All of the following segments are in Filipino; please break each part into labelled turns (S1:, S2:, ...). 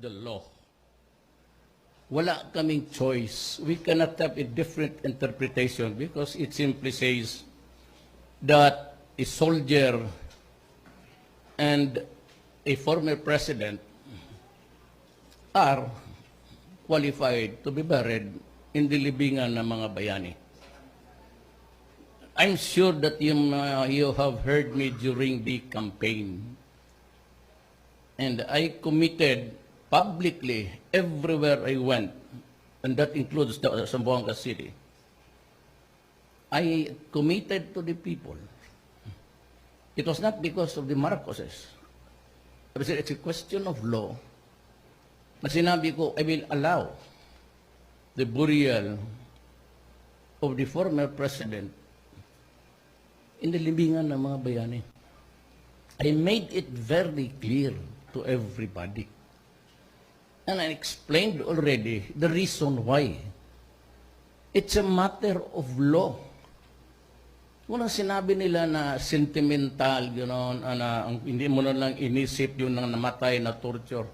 S1: the law. Wala kaming choice. We cannot have a different interpretation because it simply says that a soldier and a former president are qualified to be buried in the libingan ng mga bayani. I'm sure that you have heard me during the campaign. And I committed publicly everywhere I went, and that includes Zamboanga City. I committed to the people. It was not because of the Marcoses. It's a question of law. Na sinabi ko, I will allow the burial of the former president in the libingan ng mga bayani. I made it very clear to everybody. And I explained already the reason why. It's a matter of law. Kung sinabi nila na sentimental, hindi mo na lang inisip yung namatay na torture.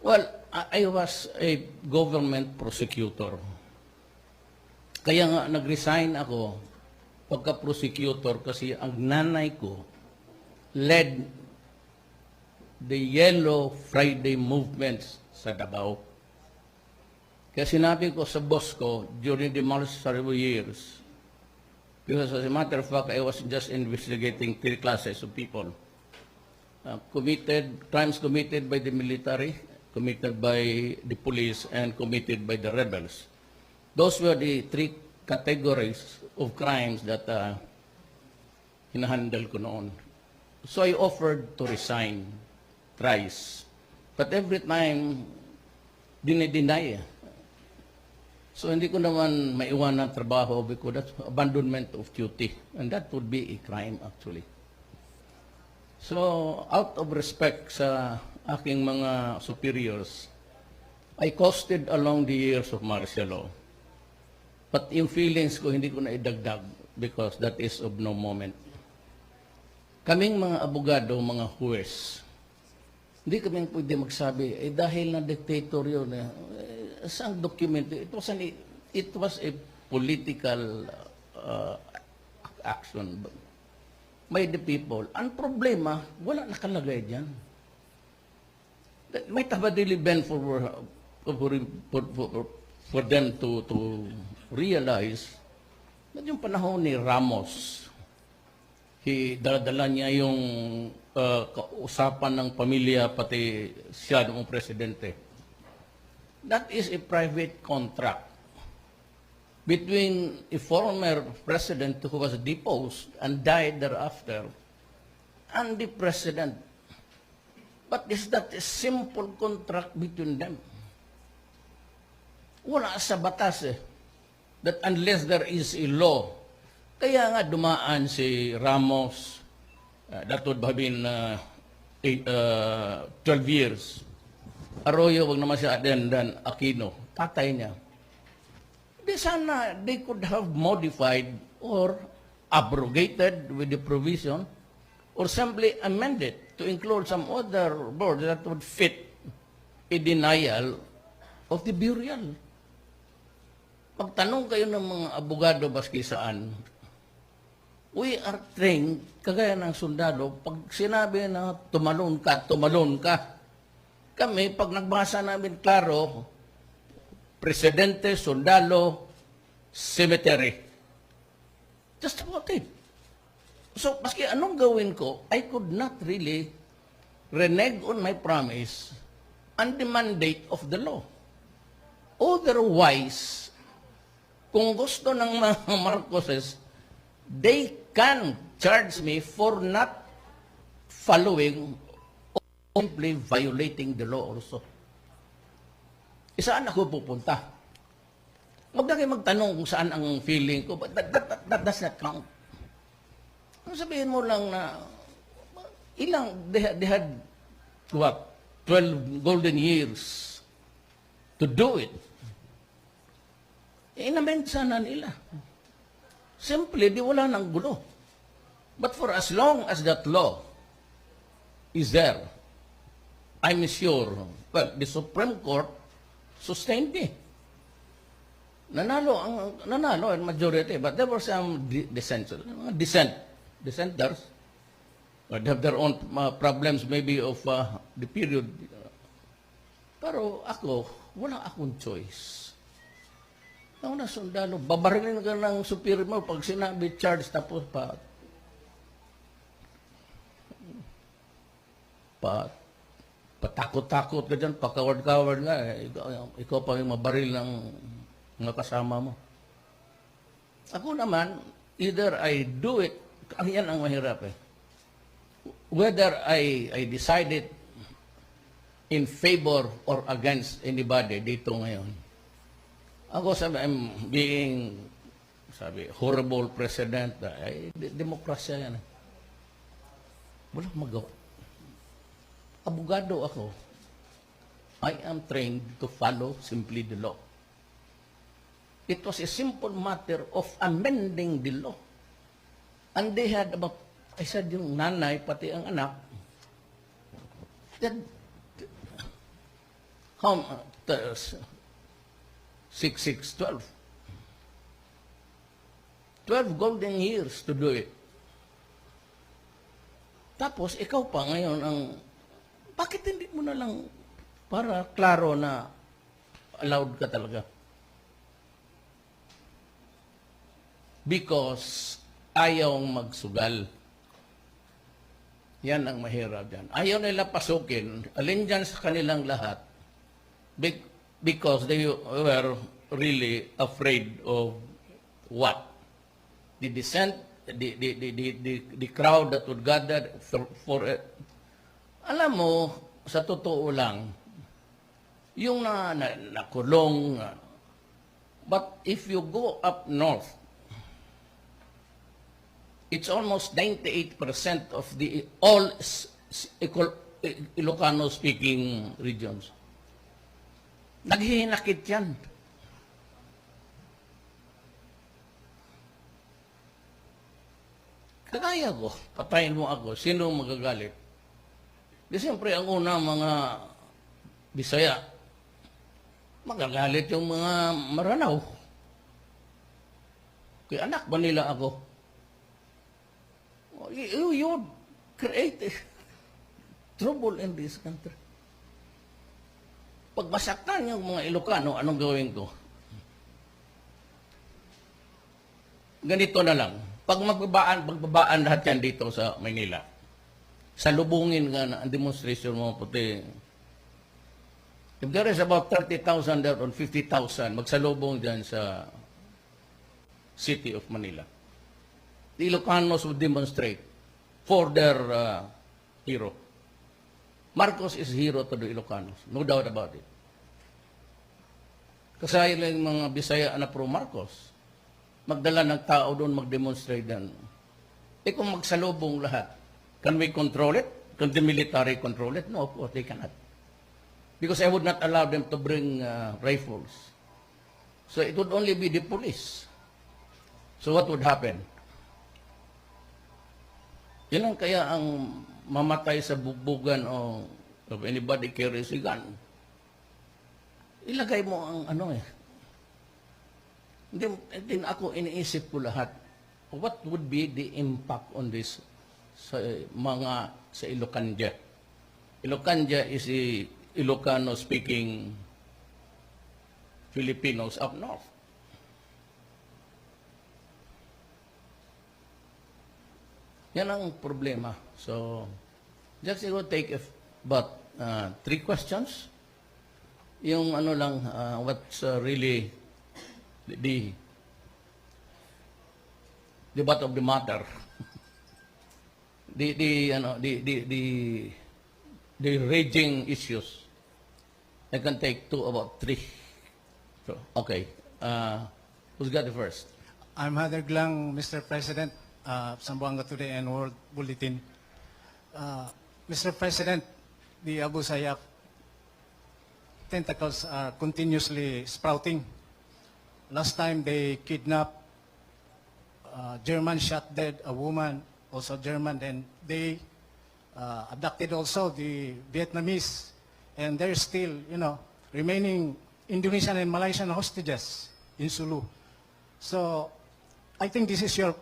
S1: Well, I was a government prosecutor. Kaya nga nag-resign ako pagka-prosecutor kasi ang nanay ko led the Yellow Friday movements sa Davao. Kaya sinabi ko sa boss ko during the multiple years, because as a matter of fact, I was just investigating 3 classes of people. Crimes committed by the military, committed by the police, and committed by the rebels. Those were the 3 categories of crimes that hinahandle ko noon. So I offered to resign thrice. But every time, dinideny. So hindi ko naman maiwan ng trabaho because that's abandonment of duty. And that would be a crime actually. So out of respect sa aking mga superiors, I coasted along the years of martial law. But yung feelings ko hindi ko na idagdag because that is of no moment. Kaming mga abogado, mga huwes, hindi kami pwede magsabi, dahil na dictator yun, saang dokumento, it was a political action by the people. Ang problema, wala nakalagay dyan. That might have really been for them to realize na yung panahon ni Ramos, dala-dala niya yung kausapan ng pamilya, pati siya noong presidente. That is a private contract between a former president who was deposed and died thereafter and the president. But is that a simple contract between them? Wala sa batas that unless there is a law. Kaya nga dumaan si Ramos, that would have been 12 years. Arroyo, wag naman siya, then Aquino, tatay niya. Di sana, they could have modified or abrogated with the provision or simply amended to include some other word that would fit a denial of the burial. Pagtanong kayo ng mga abogado baski saan, we are trained, kagaya ng sundalo, pag sinabi na tumalon ka. Kami, pag nagbasa namin klaro, presidente, sundalo, cemetery. Just about it. So, maski anong gawin ko, I could not really renege on my promise and the mandate of the law. Otherwise, kung gusto ng mga Marcoses, they can charge me for not following or simply violating the law also. Saan ako pupunta? Huwag na kayo magtanong kung saan ang feeling ko, but that does not count. Sabihin mo lang na, they had, what, 12 golden years to do it. Inamend sana nila. Simply, di wala ng gulo. But for as long as that law is there, I'm sure, well, the Supreme Court sustained me. Nanalo ang majority, but there were some dissenters. They have their own problems maybe of the period. Pero ako, wala akong choice. Ako na sundalo, babarilin ka ng superior mo pag sinabi charge tapos patakot-takot ka dyan, pakaward-kaward nga, ikaw pa yung mabaril ng mga kasama mo. Ako naman, either I do it, yan ang mahirap eh. Whether I decided in favor or against anybody dito ngayon. Ako I'm being, horrible president. Demokrasya yan. Walang magawa. Abogado ako. I am trained to follow simply the law. It was a simple matter of amending the law. And they had about, I said yung nanay, pati ang anak, that, 6, 6, 12 golden years to do it. Tapos, ikaw pa ngayon ang, bakit hindi mo na lang para klaro na allowed ka talaga? Because ayaw magsugal. Yan ang mahirap dyan. Ayaw nila pasukin. Alin dyan sa kanilang lahat. Because they were really afraid of what? The dissent, the crowd that would gather for it. Alam mo, sa totoo lang, yung nakulong, but if you go up north, it's almost 98% of the all Ilocano-speaking regions. Naghihinakit yan. Kagaya ko, patayin mo ako, sino magagalit? Di siyempre, ang una, mga Bisaya, magagalit yung mga Maranao. Kaya anak ba nila ako? You create trouble in this country. Pag masaktan yung mga Ilocano, anong gawin ko? Ganito na lang. Pag magbabaan lahat yan dito sa Maynila, salubungin nga na ang demonstration mo puti. If there is about 30,000 there or 50,000, magsalubong dyan sa city of Manila. The Ilocanos would demonstrate for their hero. Marcos is hero to the Ilocanos. No doubt about it. Kasaya lang mga Bisaya na pro Marcos. Magdala ng tao doon, mag-demonstrate doon. Kung magsalubong lahat, can we control it? Can the military control it? No, of course, they cannot. Because I would not allow them to bring rifles. So it would only be the police. So what would happen? Yan ang kaya ang mamatay sa bugbugan o if anybody carries a gun. Ilagay mo ang ano eh. Hindi ako iniisip ko lahat. What would be the impact on this sa Ilocanja? Ilocanja is a Ilocano-speaking Filipinos up north. Yan ang problema. So, just go take about 3 questions. Yung ano lang, what's really the butt of the matter. The raging issues. I can take about 3. So, okay. Who's got the first?
S2: I'm Hader Glang, Mr. President, Zamboanga Today and World Bulletin. Mr. President, the Abu Sayyaf tentacles are continuously sprouting. Last time they kidnapped German, shot dead a woman, also German, and they abducted also the Vietnamese and there's still, remaining Indonesian and Malaysian hostages in Sulu. So I think this is your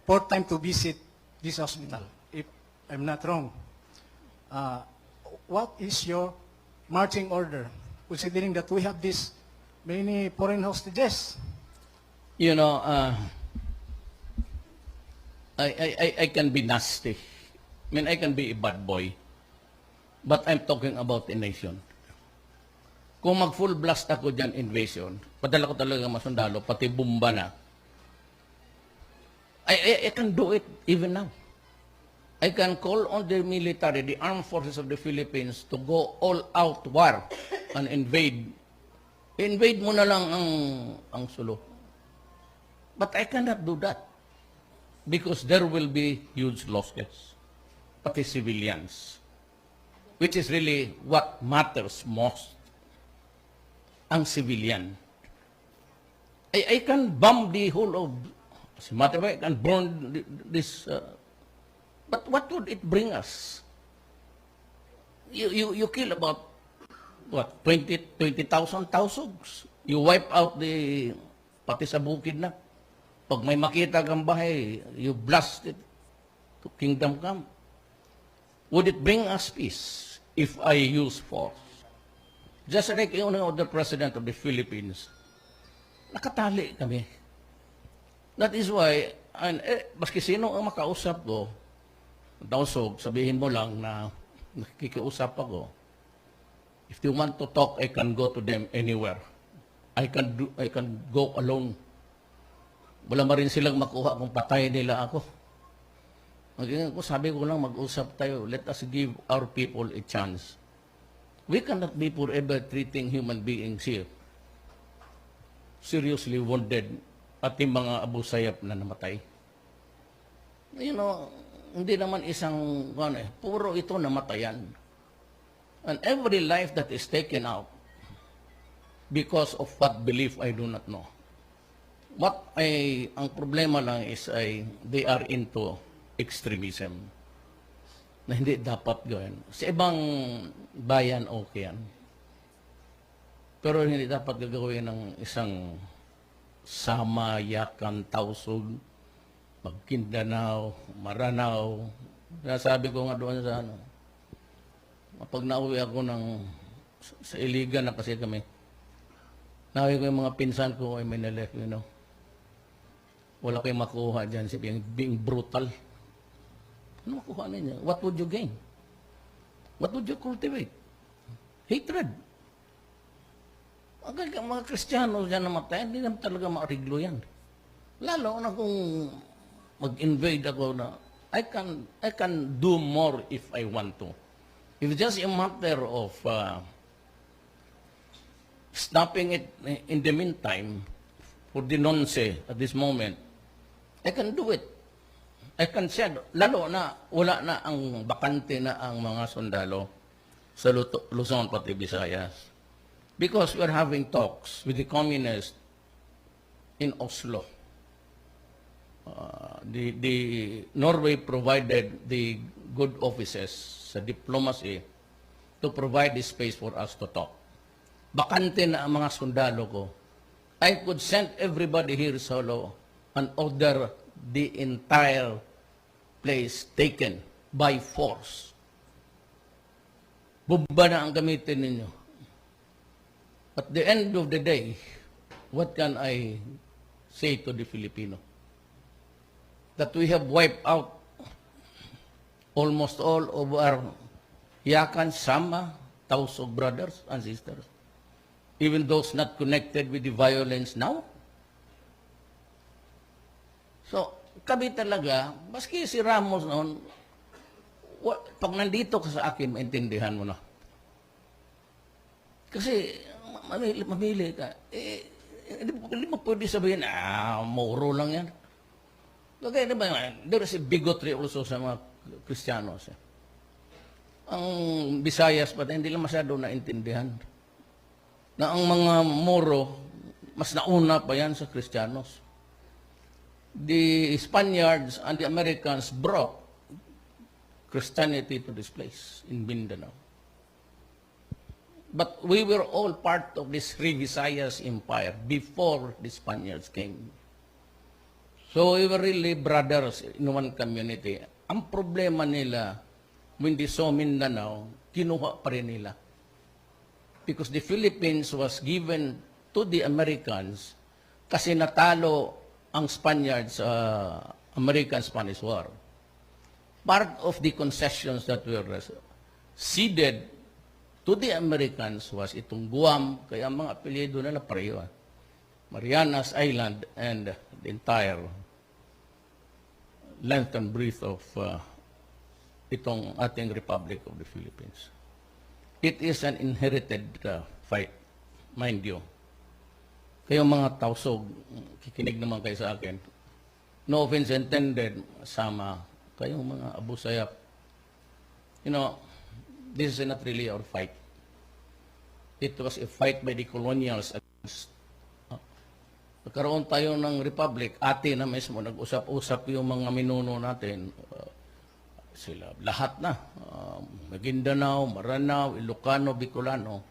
S2: fourth time to visit this hospital, if I'm not wrong. What is your marching order, considering that we have this many foreign hostages?
S1: You know, I can be nasty. I mean, I can be a bad boy. But I'm talking about a nation. Kung mag-full blast ako dyan, invasion, padala ko talaga masundalo, pati bomba na, I can do it even now. I can call on the military, the armed forces of the Philippines, to go all out war and invade. Invade mo na lang ang Sulu. But I cannot do that because there will be huge losses, pati civilians, which is really what matters most, ang civilian. I can bomb the whole of, as a matter of fact, I can burn this, but what would it bring us? You kill about, what, 20,000 Tausugs. You wipe out the, pati sa bukid na. Pag may makita kang bahay, you blast it to kingdom come. Would it bring us peace if I use force? Just like the President of the Philippines, nakatali kami. That is why, maski sino ang makausap ko, Tausog, sabihin mo lang na nakikiusap ako. If they want to talk, I can go to them anywhere. I can go alone. Wala ma rin silang makuha kung patay nila ako. Sabi ko lang, mag-usap tayo. Let us give our people a chance. We cannot be forever treating human beings here seriously wounded at yung mga Abu Sayyaf na namatay. Hindi naman isang, puro ito namatayan. And every life that is taken out because of what belief I do not know. Ang problema lang is they are into extremism na hindi dapat gawin. Sa ibang bayan, okay yan. Pero hindi dapat gagawin ng isang Samayakan, Tausug, Magkindanao, Maranao. Sabi ko nga doon sa pag nauwi ako sa Iligan na kasi kami, nauwi ko yung mga pinsan ko ay Manilef, Wala kayong makuha dyan, being brutal. Ano makuha ninyo? What would you gain? What would you cultivate? Hatred. Mga Kristiyano dyan namatay, hindi naman talaga maariglo yan. Lalo na kung mag-invade ako na, I can do more if I want to. If it's just a matter of stopping it in the meantime, for the nonce at this moment, I can do it. I can say, lalo na wala na ang bakante na ang mga sundalo sa Luzon pati Visayas. Because we're having talks with the communists in Oslo. The Norway provided the good offices sa diplomacy to provide the space for us to talk. Bakante na ang mga sundalo ko. I could send everybody here solo and order the entire place taken by force. Bomba na ang gamitin ninyo. At the end of the day, what can I say to the Filipino? That we have wiped out almost all of our Yakan, Sama, Tausug brothers and sisters. Even those not connected with the violence now. So, kami talaga, maski si Ramos noon, pag nandito ka sa akin, maintindihan mo na. Kasi, mamili ka. Hindi mo pwede sabihin, moro lang yan. Kaya diba, there is a bigotry also sa mga Kristiyanos. Ang Visayas, hindi lang masyado naintindihan. Na ang mga Moro, mas nauna pa yan sa Kristiyanos. The Spaniards and the Americans brought Christianity to this place in Mindanao. But we were all part of this Sri Visayas Empire before the Spaniards came. So we were really brothers in one community. Ang problema nila, when they saw Mindanao, kinuha pa rin nila. Because the Philippines was given to the Americans kasi natalo ang Spaniards sa American-Spanish War. Part of the concessions that were ceded to the Americans was itong Guam, kaya ang mga apelyido nila pareho. Marianas Island and the entire length and breadth of itong ating Republic of the Philippines. It is an inherited fight, mind you. Kayong mga tausog, kikinig naman kayo sa akin. No offense intended, sama kayong mga Abu Sayyaf. You know, this is not really our fight. It was a fight by the colonials against. Nagkaroon tayo ng republic, ate na mismo, nag-usap-usap yung mga minuno natin. Sila, lahat na. Maguindanao, Maranao, Ilocano, Bicolano.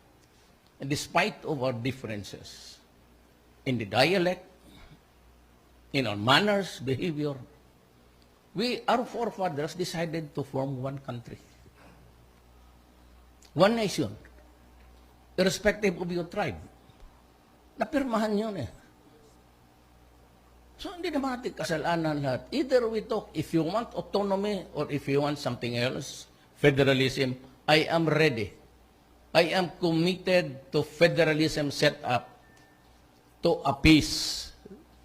S1: And despite of our differences in the dialect, in our manners, behavior, our forefathers decided to form one country. One nation. Irrespective of your tribe. Napirmahan yun eh. So, hindi naman natin kasalanan lahat. Either we talk, if you want autonomy or if you want something else, federalism, I am ready. I am committed to federalism set up to appease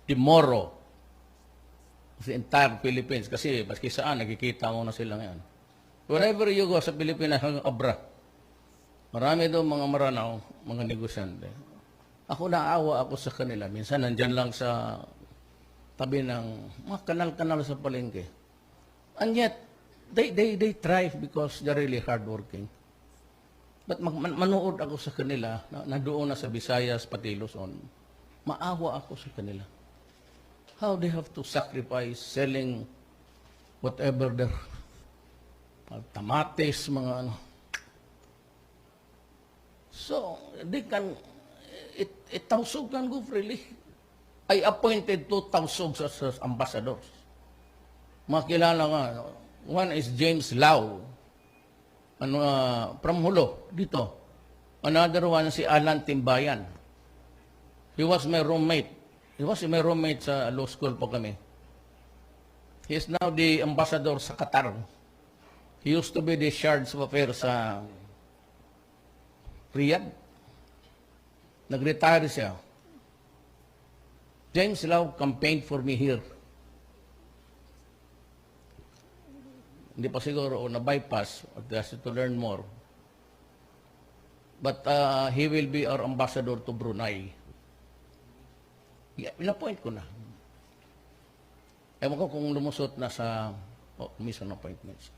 S1: the Moro of the entire Philippines. Kasi, maski saan, nakikita mo na sila ngayon. Wherever you go sa Pilipinas, hanggang Abra, marami doon mga Maranao, mga negosyante. Ako naawa ako sa kanila. Minsan, nandyan lang sa tabi ng mga kanal-kanal sa palengke. And yet, they thrive because they're really hardworking. But manood ako sa kanila, na doon na sa Visayas, pati Luzon, maawa ako sa kanila. How they have to sacrifice selling whatever their tamates, mga ano. So, they can, it tausog can go freely. I appointed 2,000 as ambassadors. Makilala nga. One is James Lau, from Hulo, dito. Another one si Alan Timbayan. He was my roommate. He was my roommate sa law school po kami. He is now the ambassador sa Qatar. He used to be the charge of affairs sa Riyadh. Nag-retire siya. James Lau campaigned for me here. Hindi pa siguro na-bypass at has to learn more. But he will be our ambassador to Brunei. Yeah, pinapoint ko na. Ewan ko kung lumusot na sa commission appointments.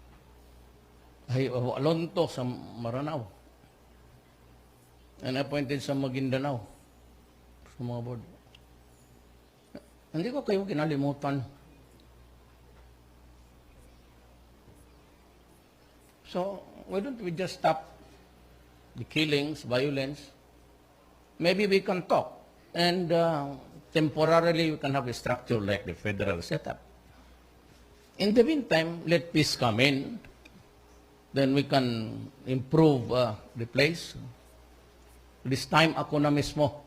S1: Ay, Alonto sa Maranao. And appointed sa Maguindanao. Sa mga board. Hindi ko kayo kinalimutan. So, why don't we just stop the killings, violence? Maybe we can talk. And temporarily, we can have a structure like the federal setup. In the meantime, let peace come in. Then we can improve the place. This time, ako na mismo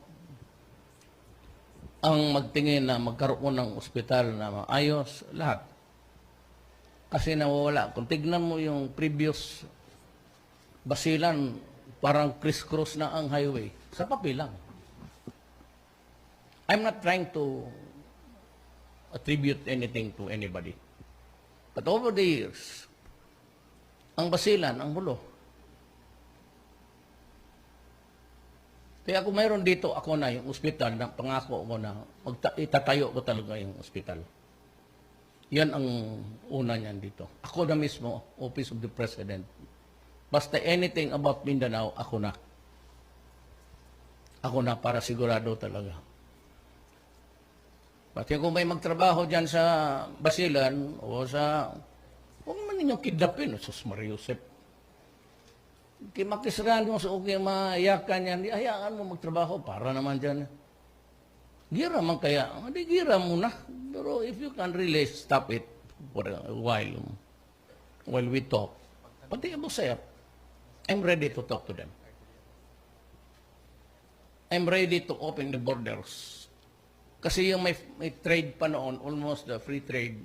S1: ang magtingin na magkaroon ng ospital na maayos, lahat. Kasi nawawala. Kung tignan mo yung previous basilan, parang criss-cross na ang highway. Sa papel lang. I'm not trying to attribute anything to anybody. But over the years, ang basilan, ang Hulo. Kaya kung mayroon dito, ako na yung ospital, na pangako ko na itatayo ko talaga yung ospital. Yan ang una niyan dito. Ako na mismo, Office of the President. Basta anything about Mindanao, ako na. Ako na para sigurado talaga. Pati kung may magtrabaho dyan sa Basilan o sa, huwag man ninyong kidnapin, Sus Maria Josep. Makisran mo sa okay mayakan yan, di hayaan mo magtrabaho para naman dyan. Gira man kaya, hindi gira mo na. Pero if you can really stop it for a while we talk, pati mo say, I'm ready to talk to them. I'm ready to open the borders. Kasi yung may trade pa noon, almost the free trade,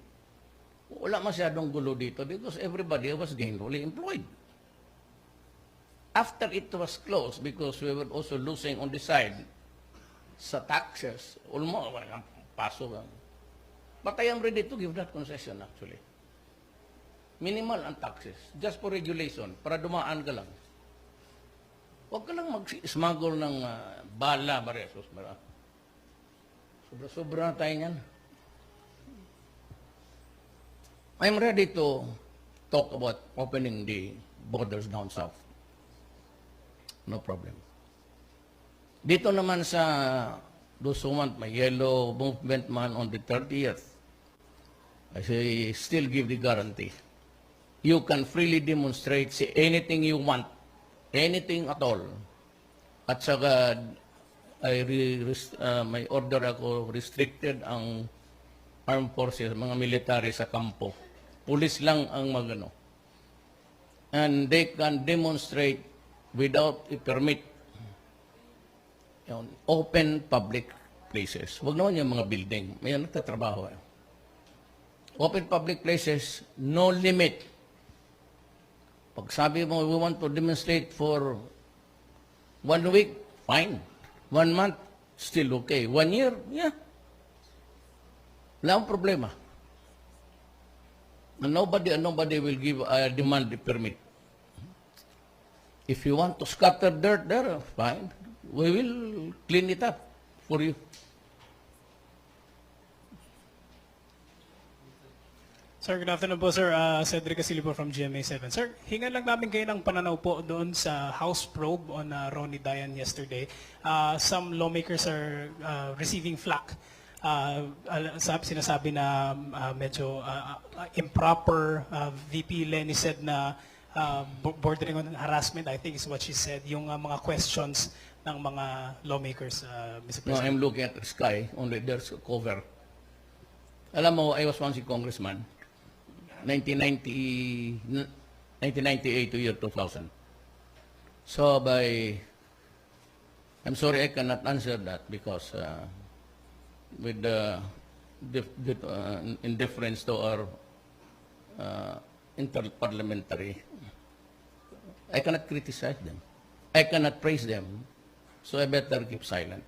S1: wala masyadong gulo dito because everybody was gainfully employed. After it was closed, because we were also losing on the side sa taxes, almost walang paso. But I am ready to give that concession actually. Minimal ang taxes, just for regulation, para dumaan ka lang. Huwag ka lang mag-smuggle ng bala, baresos. Sobra-sobra tayo niyan. I'm ready to talk about opening the borders down south. No problem. Dito naman sa those who want my yellow movement man on the 30th, I say still give the guarantee. You can freely demonstrate, say anything you want, anything at all. At saka may order ako, restricted ang armed forces, mga military sa kampo. Pulis lang ang magano. And they can demonstrate without a permit. Open public places. Huwag naman yung mga building. May nagtatrabaho. Open public places, no limit. Pag sabi mo, we want to demonstrate for 1 week, fine. 1 month, still okay. 1 year, yeah. Wala akong problema. And nobody will give demand the permit. If you want to scatter dirt there, fine. We will clean it up for you.
S3: Sir, good afternoon po, sir. Cedric Castillo po from GMA7. Sir, hingan lang namin kayo ng pananaw po doon sa House probe on Ronnie Dayan yesterday. Some lawmakers are receiving flack. Sinasabi na medyo improper. VP Lenny said na bordering on harassment, I think is what she said, yung mga questions ng mga lawmakers, Mr.
S1: No,
S3: President.
S1: I'm looking at the sky, only there's a cover. Alam mo, I was once a congressman, 1998 to year 2000. So I'm sorry I cannot answer that because with in deference to our interparliamentary, I cannot criticize them. I cannot praise them. So I better keep silent.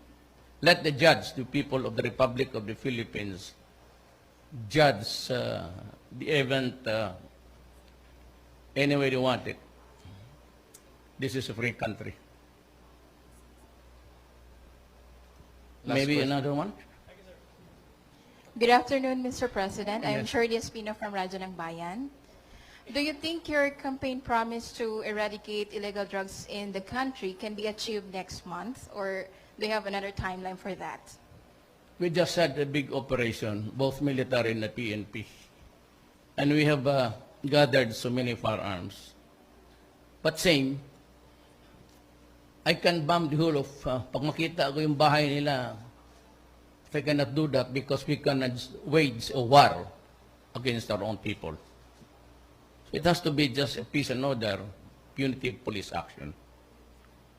S1: Let the judge, the people of the Republic of the Philippines, judge the event any way they want it. This is a free country. Maybe another one?
S4: Good afternoon, Mr. President. I'm Shirley Espino from Radyo ng Bayan. Do you think your campaign promise to eradicate illegal drugs in the country can be achieved next month, or do you have another timeline for that?
S1: We just had a big operation, both military and the PNP. And we have gathered so many firearms. But same, I can bomb the whole of, pag makita ko yung bahay nila, I cannot do that because we cannot wage a war against our own people. So it has to be just a peace and order, punitive police action.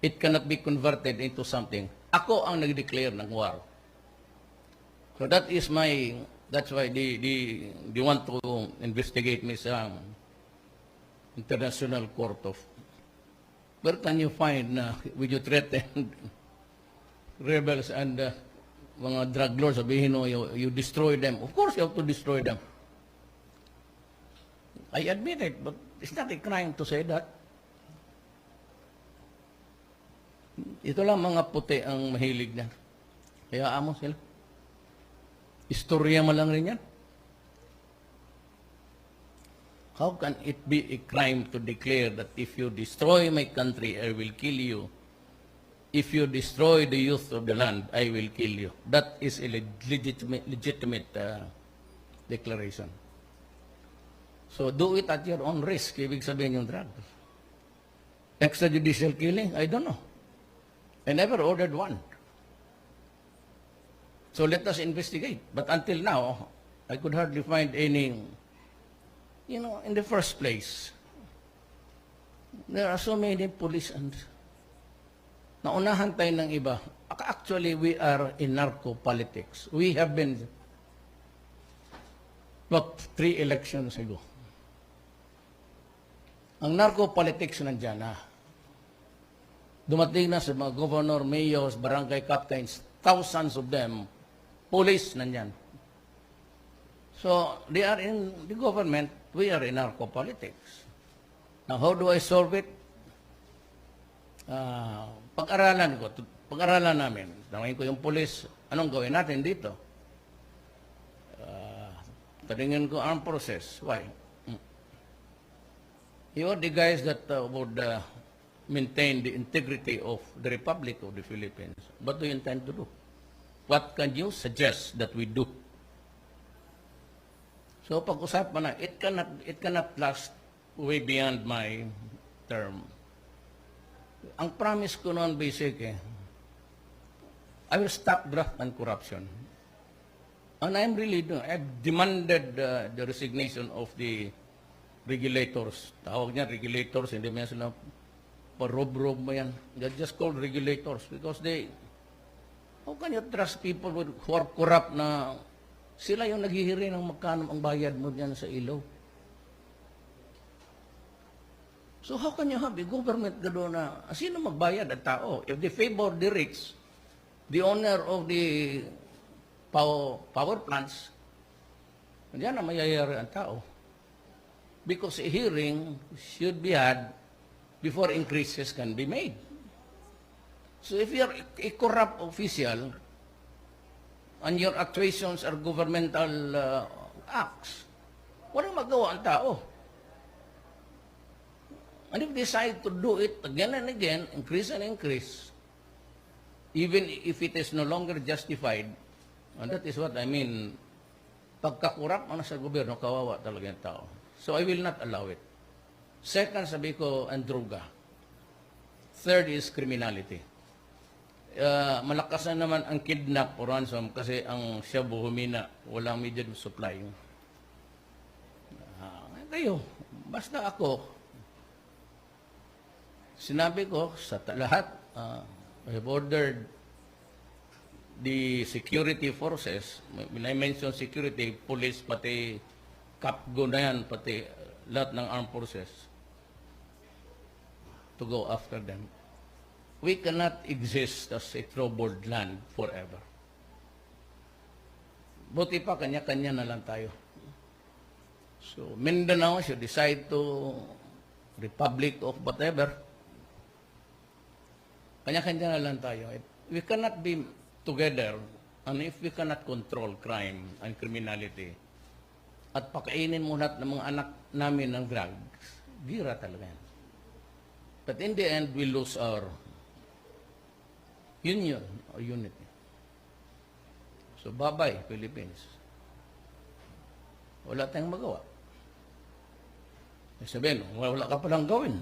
S1: It cannot be converted into something. Ako ang nag-declare ng war. So that's why they want to investigate me sa International Court of. Where can you find when you threaten rebels and mga drug lords, sabihin mo, you destroy them. Of course, you have to destroy them. I admit it, but it's not a crime to say that. Ito lang mga puti ang mahilig na. Kaya amo sila. Istorya mo lang rin yan. How can it be a crime to declare that if you destroy my country, I will kill you? If you destroy the youth of the land, I will kill you. That is a legitimate declaration. So do it at your own risk, ibig sabihin yung drugs. extrajudicial killing? I don't know. I never ordered one. So let us investigate. But until now, I could hardly find any, in the first place, there are so many police and naunahan tayo ng iba. Actually, we are in narco-politics. We have been, 3 elections ago. Ang narco-politics nandyan na. Dumating na sa mga governor, mayors, barangay captains, thousands of them, police nandyan. So, they are in the government, we are in narco-politics. Now, how do I solve it? Pag-aralan namin. Tanungin ko yung police, anong gawin natin dito? Tanungin ko armed process. Why? You are the guys that would maintain the integrity of the Republic of the Philippines. What do you intend to do? What can you suggest that we do? So pag-usapan na, it cannot last way beyond my term. Ang promise ko noon basic I will stop graft and corruption. And I'm really doing, I've demanded the resignation of the regulators. Tawag niya regulators, hindi mo yan sila parob-rob mo yan. They're just called regulators because how can you trust people who are corrupt na sila yung naghihiri ng magkano ang bayad mo dyan sa ilaw? So how can you have a government gano'n na, sino magbayad at tao? If they favor the rich, the owner of the power plants, diyan na mayayari ang tao. Because a hearing should be had before increases can be made. So if you're a corrupt official and your actuations are governmental acts, walang magawa ang tao. And if they decide to do it again and again, increase and increase, even if it is no longer justified, and that is what I mean, pagkakurap mo na sa gobyerno, kawawa talaga yung tao. So I will not allow it. Second, sabi ko, ang droga. Third is criminality. Malakas na naman ang kidnap o ransom kasi ang Shabu humina, walang immediate supply. Kayo, basta ako, sinabi ko sa lahat, I have ordered the security forces, when I mention security, police, pati Capgo na yan, pati lahat ng armed forces, to go after them. We cannot exist as a troubled land forever. Buti pa, kanya-kanya na lang tayo. So, Mindanao should decide to Republic of whatever. Kanya-kanya na lang tayo. We cannot be together, and if we cannot control crime and criminality, at pakainin mo lahat ng mga anak namin ng drugs, gira talaga yan. But in the end, we lose our union or unity. So, bye-bye, Philippines. Wala tayong magawa. Sabihin, wala ka palang gawin.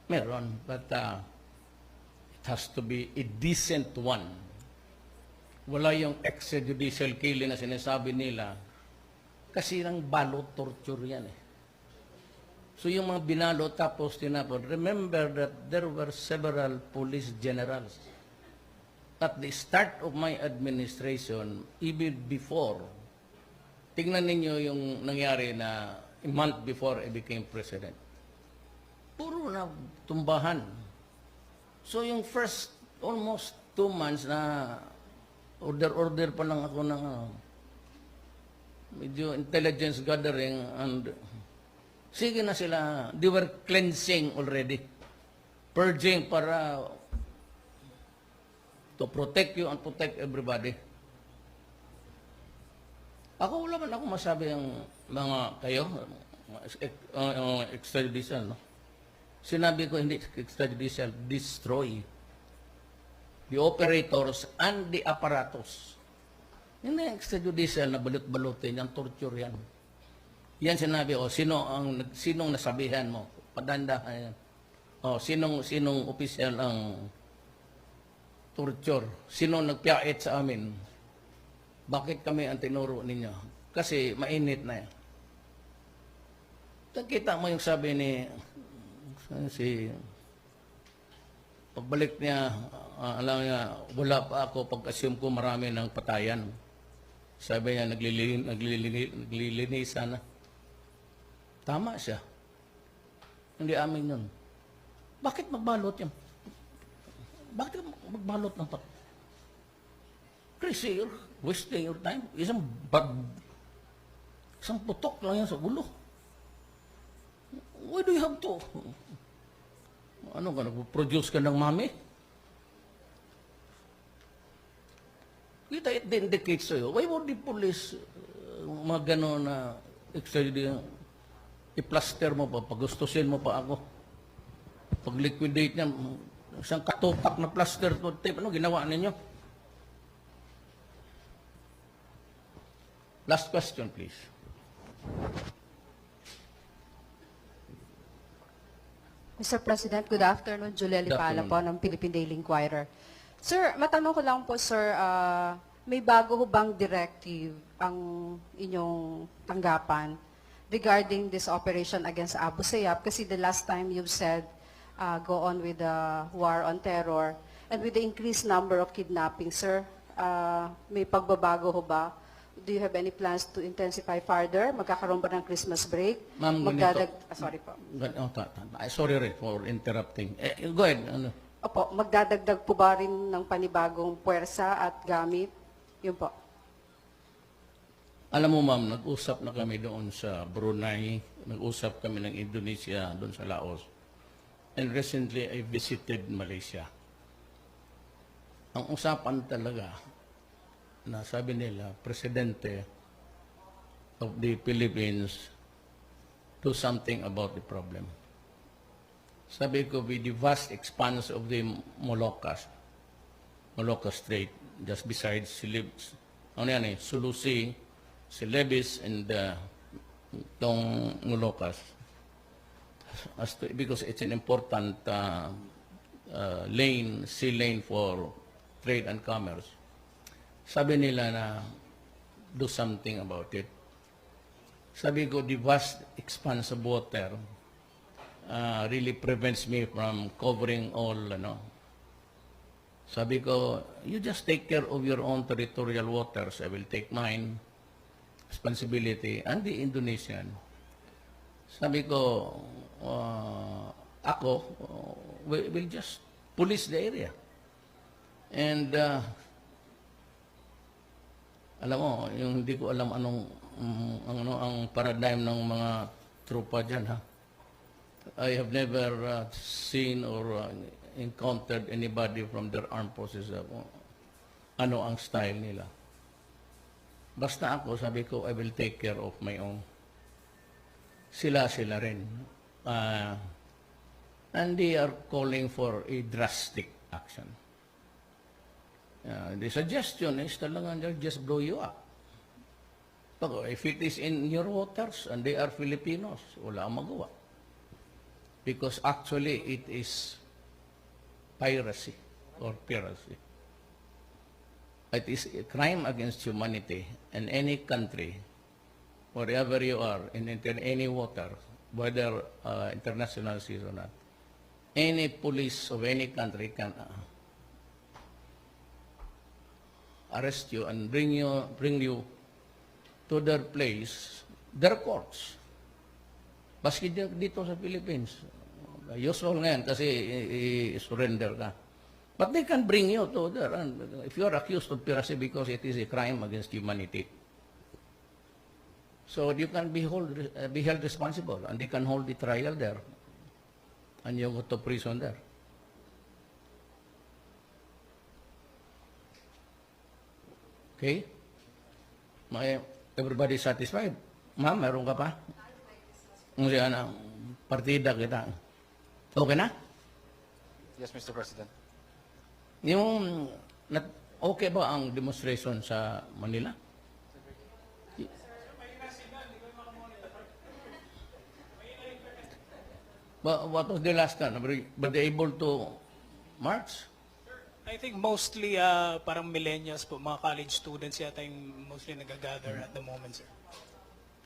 S1: Meron, but it has to be a decent one. Wala yung extrajudicial killing na sinasabi nila kasi ng balot torture yan So yung mga binalot tapos tinapon, remember that there were several police generals. At the start of my administration, even before, tingnan ninyo yung nangyari na a month before I became president. Puro na tumbahan. So yung first almost 2 months na order pa lang ako ng medyo intelligence gathering and sige na sila, they were cleansing already. Purging para to protect you and protect everybody. Ako wala man ako masabi ang mga kayo, extrajudicial, no? Sinabi ko hindi extrajudicial, destroy the operators and the apparatus. Hindi extrajudicial na balot-balutin, yung torture yan. Yan sinabi, sinong nasabihan mo? Padandahan yan. sinong opisyal ang torture? Sino nagpiyait sa amin? Bakit kami ang tinuro ninyo? Kasi mainit na yan. Nakita mo yung sabi ni pagbalik niya, alam niya, wala pa ako pag-assume ko marami ng patayan. Sabi niya, naglilinisan na. Tama siya. Hindi amin yun. Bakit magbalot yan? Bakit magbalot ng pat? Crazy, you're wasting your time. Isang putok lang yan sa ulo. Why do you have to? Ano ka, nag-produce ka ng mami? Kita, it indicates sa'yo. Why would the police, mga gano'n na, i-plaster mo pa, pagustusin mo pa ako? Pag-liquidate niya, isang katupak na plaster to tape, ano ginawa ninyo? Last question, please.
S5: Mr. President, good afternoon. Julia
S1: Good
S5: Lipala
S1: afternoon.
S5: po ng Philippine Daily Inquirer. Sir, matanong ko lang po, sir, may bago ho bang directive ang inyong tanggapan regarding this operation against Abu Sayyaf? Kasi the last time you've said, go on with the war on terror. And with the increased number of kidnapping, sir, may pagbabago ho ba? Do you have any plans to intensify further? Magkakaroon ba ng Christmas break?
S1: Ma'am, ganito.
S5: Sorry po.
S1: Sorry Ray, for interrupting. Go ahead. Ano?
S5: Opo, magdadagdag po ba rin ng panibagong puwersa at gamit? Yun po.
S1: Alam mo ma'am, nag-usap na kami doon sa Brunei, nag-usap kami ng Indonesia, doon sa Laos. And recently, I visited Malaysia. Ang usapan talaga, na sabi nila, Presidente of the Philippines, do something about the problem. Sabi ko, with the vast expanse of the Malacca Strait, just besides Sulusi, Celebes, and Tong Moluccas, because it's an important sea lane for trade and commerce. Sabi nila na do something about it. Sabi ko, the vast expanse of water really prevents me from covering all, Sabi ko, you just take care of your own territorial waters. I will take mine, responsibility, and the Indonesian. Sabi ko, ako, will just police the area. And, alam mo, yung hindi ko alam ang paradigm ng mga trupa dyan, ha? I have never seen or encountered anybody from their armed forces. Ano ang style nila. Basta ako, sabi ko, I will take care of my own. Sila rin. And they are calling for a drastic action. The suggestion is talagang they'll just blow you up. If it is in your waters and they are Filipinos, wala ang magawa. Because actually it is piracy or piracy. It is a crime against humanity, and any country, wherever you are, in any water, whether international seas or not, any police of any country can arrest you and bring you to their place, their courts. Baski dito sa Philippines, usual ngayon kasi i-surrender ka. But they can bring you to there. And if you are accused of piracy because it is a crime against humanity, so you can be held responsible, and they can hold the trial there, and you go to prison there. Okay? Everybody satisfied? Ma'am, meron ka pa? Kasi partida kita. Okay na?
S6: Yes, Mr. President.
S1: Yung, okay ba ang demonstration sa Manila? But what was the last one? Were they able to march?
S3: I think mostly parang millennials po, mga college students yata yung mostly nag-gather at the moment, sir.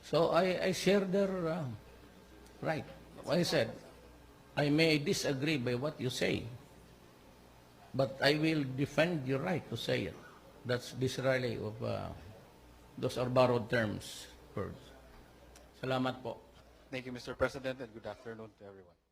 S1: So I share their right. I said, I may disagree by what you say, but I will defend your right to say it. That's Disraeli of those are borrowed terms. Words. Salamat po.
S6: Thank you, Mr. President, and good afternoon to everyone.